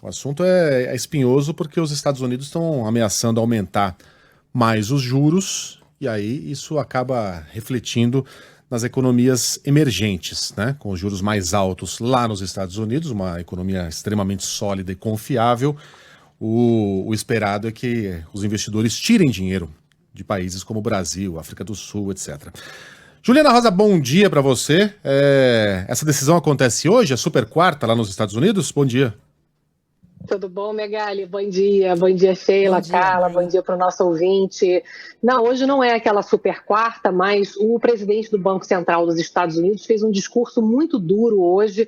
O assunto é espinhoso porque os Estados Unidos estão ameaçando aumentar mais os juros e aí isso acaba refletindo nas economias emergentes, né? Com os juros mais altos lá nos Estados Unidos, uma economia extremamente sólida e confiável. O esperado é que os investidores tirem dinheiro de países como o Brasil, África do Sul, etc. Juliana Rosa, bom dia para você. Essa decisão acontece hoje, a super quarta lá nos Estados Unidos? Bom dia. Tudo bom, Megali? Bom dia, Bom Sheila, dia, Carla, bom Ney. dia para o nosso ouvinte. Não, hoje não é aquela super quarta, mas o presidente do Banco Central dos Estados Unidos fez um discurso muito duro hoje,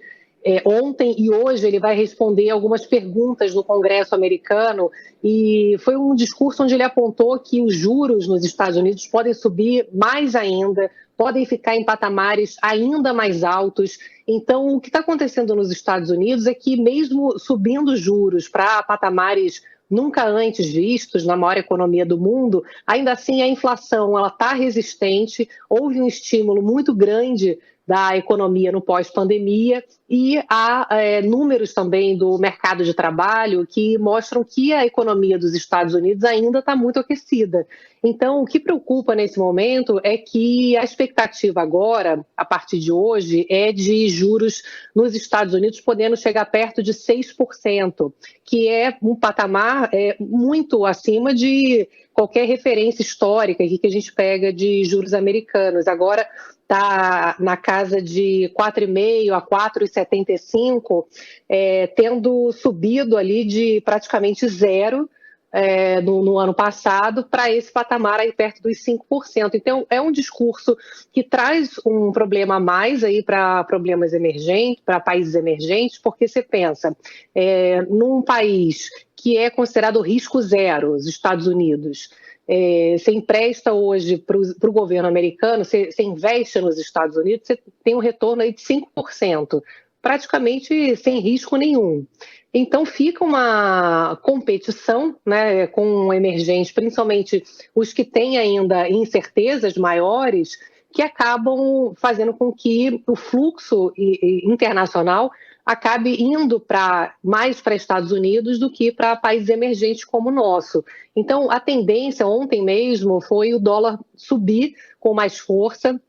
ontem e hoje ele vai responder algumas perguntas do Congresso americano e foi um discurso onde ele apontou que os juros nos Estados Unidos podem subir mais ainda, podem ficar em patamares ainda mais altos. Então, o que está acontecendo nos Estados Unidos é que, mesmo subindo juros para patamares nunca antes vistos na maior economia do mundo, ainda assim a inflação ela está resistente, houve um estímulo muito grande da economia no pós-pandemia e há números também do mercado de trabalho que mostram que a economia dos Estados Unidos ainda está muito aquecida. Então, o que preocupa nesse momento é que a expectativa agora, a partir de hoje, é de juros nos Estados Unidos podendo chegar perto de 6%, que é um patamar muito acima de qualquer referência histórica que a gente pega de juros americanos. Agora está na casa de 4,5% a 4,75%, tendo subido ali de praticamente zero no ano passado para esse patamar aí perto dos 5%. Então, é um discurso que traz um problema a mais aí para problemas emergentes, para países emergentes, porque você pensa, num país que é considerado risco zero, os Estados Unidos, você empresta hoje para o governo americano, você investe nos Estados Unidos, você tem um retorno aí de 5%, praticamente sem risco nenhum. Então fica uma competição, né, com emergentes, principalmente os que têm ainda incertezas maiores, que acabam fazendo com que o fluxo internacional acabe indo mais para Estados Unidos do que para países emergentes como o nosso. Então, a tendência ontem mesmo foi o dólar subir com mais força.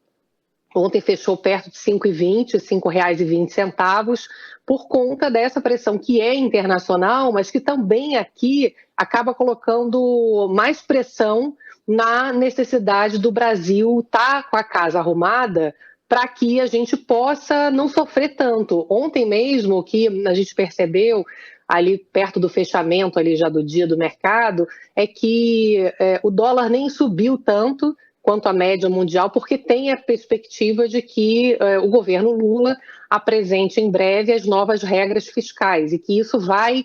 Ontem fechou perto de 5,20, R$ 5,20, por conta dessa pressão que é internacional, mas que também aqui acaba colocando mais pressão na necessidade do Brasil estar com a casa arrumada para que a gente possa não sofrer tanto. Ontem mesmo, que a gente percebeu ali perto do fechamento ali já do dia do mercado, é que o dólar nem subiu tanto quanto à média mundial, porque tem a perspectiva de que o governo Lula apresente em breve as novas regras fiscais e que isso vai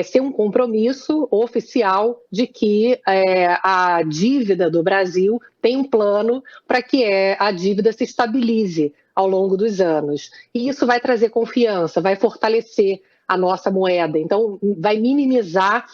ser um compromisso oficial de que a dívida do Brasil tem um plano para que a dívida se estabilize ao longo dos anos. E isso vai trazer confiança, vai fortalecer a nossa moeda. Então, vai minimizar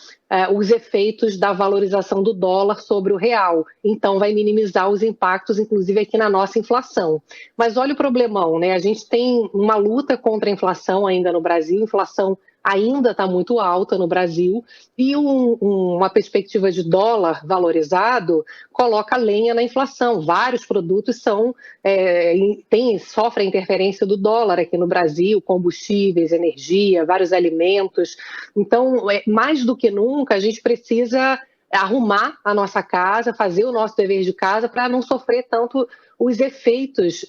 os efeitos da valorização do dólar sobre o real. Então, vai minimizar os impactos, inclusive aqui na nossa inflação. Mas olha o problemão, né? A gente tem uma luta contra a inflação ainda no Brasil, inflação ainda está muito alta no Brasil, e uma perspectiva de dólar valorizado coloca lenha na inflação. Vários produtos sofrem interferência do dólar aqui no Brasil, combustíveis, energia, vários alimentos. Então, mais do que nunca, a gente precisa arrumar a nossa casa, fazer o nosso dever de casa para não sofrer tanto os efeitos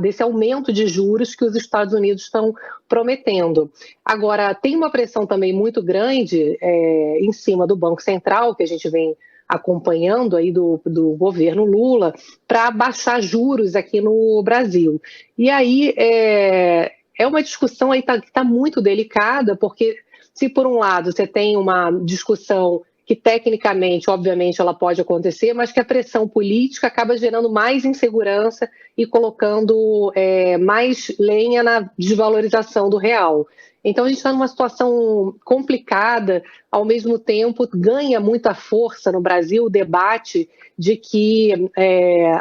desse aumento de juros que os Estados Unidos estão prometendo. Agora, tem uma pressão também muito grande em cima do Banco Central, que a gente vem acompanhando aí do governo Lula, para baixar juros aqui no Brasil. E aí é uma discussão aí que está muito delicada, porque se por um lado você tem uma discussão que tecnicamente, obviamente, ela pode acontecer, mas que a pressão política acaba gerando mais insegurança e colocando mais lenha na desvalorização do real. Então a gente está numa situação complicada, ao mesmo tempo ganha muita força no Brasil o debate de que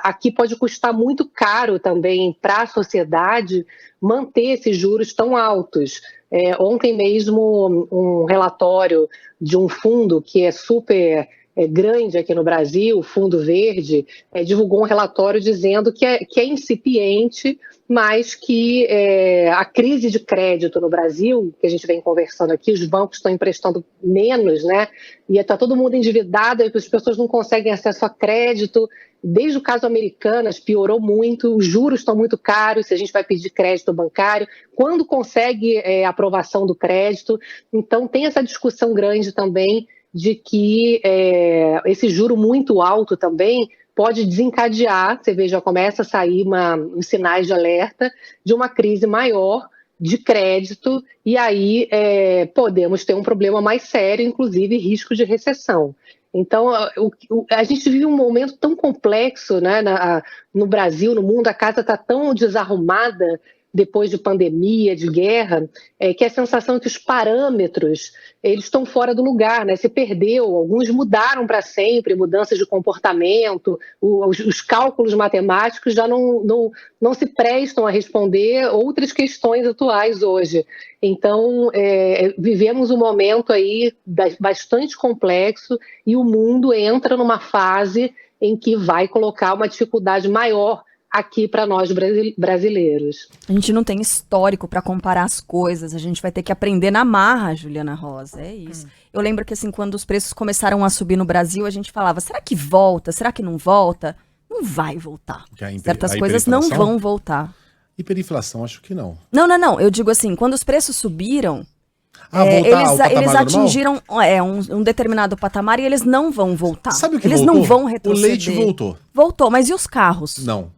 aqui pode custar muito caro também para a sociedade manter esses juros tão altos. Ontem mesmo um relatório de um fundo que é super grande aqui no Brasil, o Fundo Verde, divulgou um relatório dizendo que é incipiente, mas que a crise de crédito no Brasil, que a gente vem conversando aqui, os bancos estão emprestando menos, né? E está todo mundo endividado, as pessoas não conseguem acesso a crédito. Desde o caso Americanas, piorou muito, os juros estão muito caros, se a gente vai pedir crédito bancário, quando consegue aprovação do crédito. Então, tem essa discussão grande também de que esse juro muito alto também pode desencadear, você vê, já começa a sair uns sinais de alerta de uma crise maior de crédito, e aí podemos ter um problema mais sério, inclusive risco de recessão. Então, a gente vive um momento tão complexo, né, no Brasil, no mundo, a casa está tão desarrumada depois de pandemia, de guerra, que a sensação é que os parâmetros eles estão fora do lugar, né? Se perdeu, alguns mudaram para sempre, mudanças de comportamento, os cálculos matemáticos já não se prestam a responder outras questões atuais hoje. Então, vivemos um momento aí bastante complexo e o mundo entra numa fase em que vai colocar uma dificuldade maior aqui para nós brasileiros. A gente não tem histórico para comparar as coisas, a gente vai ter que aprender na marra, Juliana Rosa, é isso. Eu lembro que assim, quando os preços começaram a subir no Brasil, a gente falava, será que volta? Será que não volta? Não vai voltar. Certas coisas não vão voltar. Hiperinflação, acho que não. Não, eu digo assim, quando os preços subiram, eles atingiram um determinado patamar e eles não vão voltar. Sabe o que eles voltou? Não vão retroceder. O leite voltou. Voltou, mas e os carros? Não.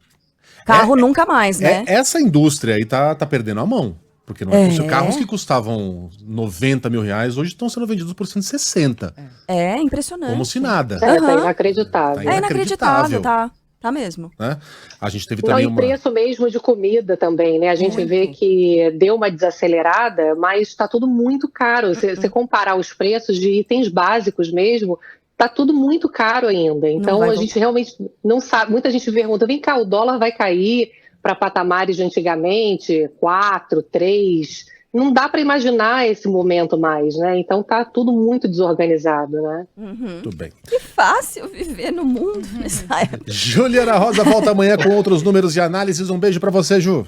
Carro nunca mais, né? Essa indústria aí tá perdendo a mão. Porque não é possível. Carros que custavam 90 mil reais hoje estão sendo vendidos por 160. É impressionante. Como se nada. Tá inacreditável. É inacreditável, tá mesmo. Né? A gente teve também e preço mesmo de comida também, né? A gente vê que deu uma desacelerada, mas está tudo muito caro. Se você comparar os preços de itens básicos mesmo, tá tudo muito caro ainda. Então a gente realmente não sabe. Muita gente pergunta, vem cá, o dólar vai cair para patamares de antigamente, 4, 3. Não dá para imaginar esse momento mais, né? Então tá tudo muito desorganizado, né? Tudo bem. Que fácil viver no mundo nessa época. Juliana Rosa volta amanhã com outros números e análises. Um beijo para você, Ju.